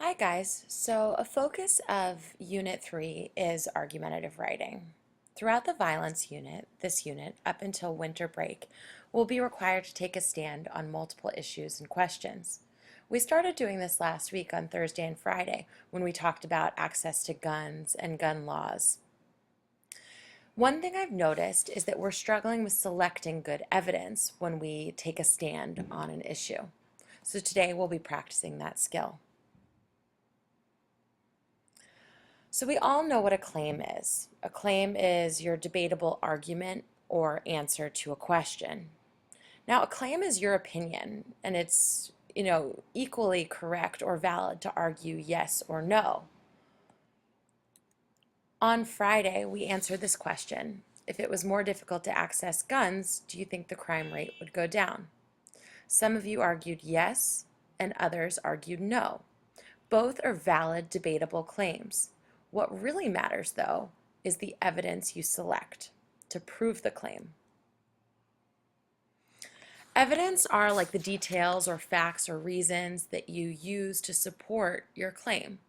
Hi guys, so a focus of Unit 3 is argumentative writing. Throughout the violence unit, this unit, up until winter break, will be required to take a stand on multiple issues and questions. We started doing this last week on Thursday and Friday when we talked about access to guns and gun laws. One thing I've noticed is that we're struggling with selecting good evidence when we take a stand on an issue. So today we'll be practicing that skill. So we all know what a claim is. A claim is your debatable argument or answer to a question. Now, a claim is your opinion, and it's, equally correct or valid to argue yes or no. On Friday, we answered this question. If it was more difficult to access guns, do you think the crime rate would go down? Some of you argued yes, and others argued no. Both are valid, debatable claims. What really matters, though, is the evidence you select to prove the claim. Evidence are like the details or facts or reasons that you use to support your claim.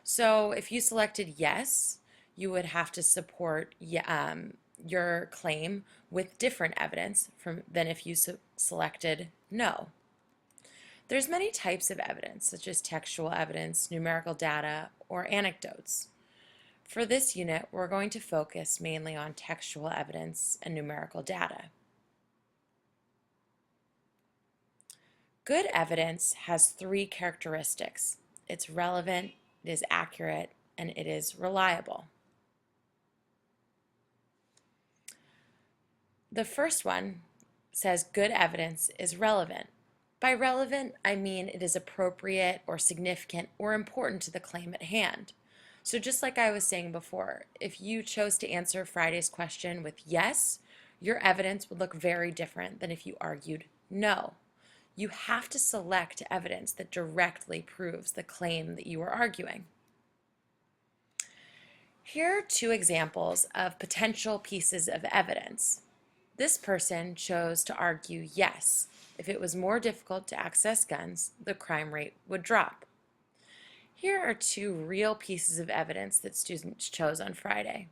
So if you selected yes, you would have to support your claim with different evidence than if you selected no. There's many types of evidence, such as textual evidence, numerical data, or anecdotes. For this unit, we're going to focus mainly on textual evidence and numerical data. Good evidence has three characteristics. It's relevant, it is accurate, and it is reliable. The first one says good evidence is relevant. By relevant, I mean it is appropriate or significant or important to the claim at hand. So just like I was saying before, if you chose to answer Friday's question with yes, your evidence would look very different than if you argued no. You have to select evidence that directly proves the claim that you are arguing. Here are two examples of potential pieces of evidence. This person chose to argue yes. If it was more difficult to access guns, the crime rate would drop. Here are two real pieces of evidence that students chose on Friday.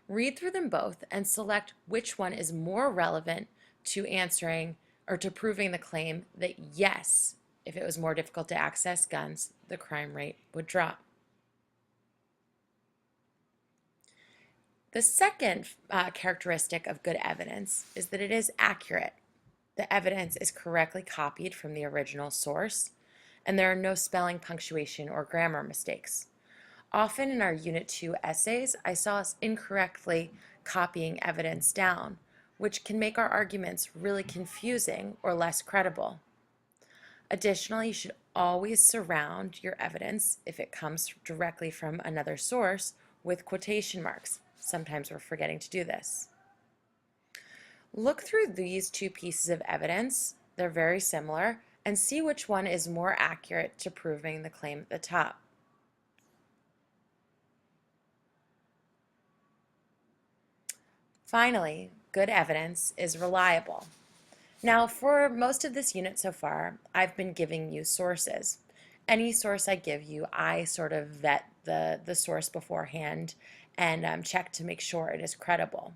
Read through them both and select which one is more relevant to answering or to proving the claim that yes, if it was more difficult to access guns, the crime rate would drop. The second characteristic of good evidence is that it is accurate. The evidence is correctly copied from the original source, and there are no spelling, punctuation, or grammar mistakes. Often in our Unit 2 essays, I saw us incorrectly copying evidence down, which can make our arguments really confusing or less credible. Additionally, you should always surround your evidence, if it comes directly from another source, with quotation marks. Sometimes we're forgetting to do this. Look through these two pieces of evidence, they're very similar, and see which one is more accurate to proving the claim at the top. Finally, good evidence is reliable. Now, for most of this unit so far, I've been giving you sources. Any source I give you, I sort of vet the source beforehand and check to make sure it is credible.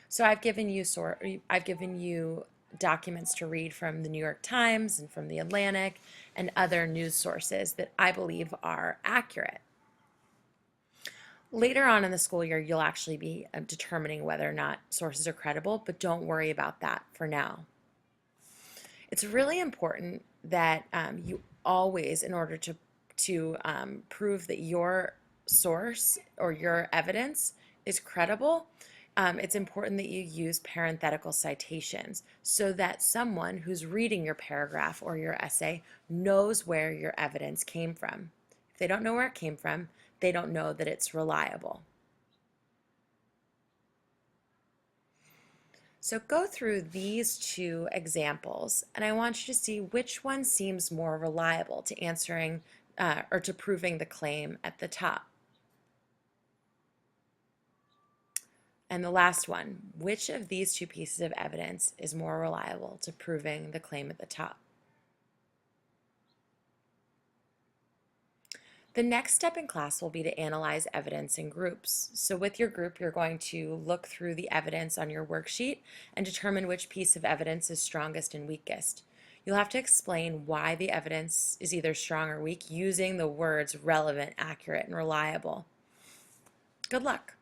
So I've given you documents to read from the New York Times and from the Atlantic and other news sources that I believe are accurate. Later on in the school year, you'll actually be determining whether or not sources are credible, but don't worry about that for now. It's really important that you always, in order to prove that your source or your evidence is credible, it's important that you use parenthetical citations so that someone who's reading your paragraph or your essay knows where your evidence came from. If they don't know where it came from, they don't know that it's reliable. So go through these two examples, and I want you to see which one seems more reliable to answering or to proving the claim at the top. And the last one, which of these two pieces of evidence is more reliable to proving the claim at the top? The next step in class will be to analyze evidence in groups. So with your group, you're going to look through the evidence on your worksheet and determine which piece of evidence is strongest and weakest. You'll have to explain why the evidence is either strong or weak using the words relevant, accurate, and reliable. Good luck.